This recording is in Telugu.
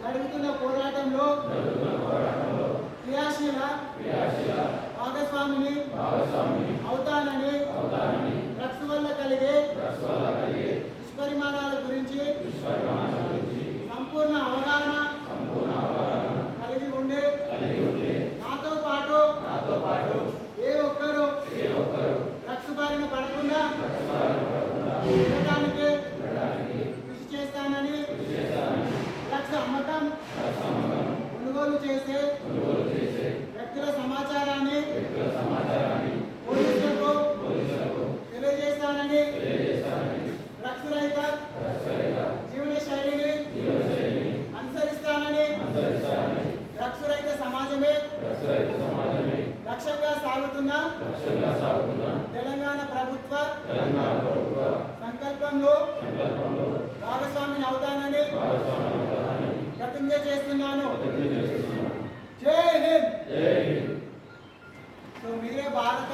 జరుగుతున్న పోరాటంలో క్రియాశీల భాగస్వామిని అవుతానని డ్రగ్స్ వల్ల కలిగే దుష్పరిమాణాల గురించి సంపూర్ణ అవగాహన కలిగి ఉండే నాతో పాటు ఏ ఒక్కరూ డ్రగ్స్ బారిన పడకుండా ఉండటానికి కృషి చేస్తానని డ్రగ్స్ అమ్మకం కొనుగోలు చేసే వ్యక్తుల సమాచారాన్ని పోలీసులకు తెలియజేస్తానని డ్రగ్స్ రహిత జీవన శైలిని అనుసరిస్తానని డ్రగ్స్ రహిత సమాజమే లక్ష్యంగా సాగుతున్న తెలంగాణ ప్రభుత్వ సంకల్పంలో భాగస్వామిని అవుతానని ప్రతిజ్ఞ చేస్తున్నాను. జై హింద్. సో మీరే భారత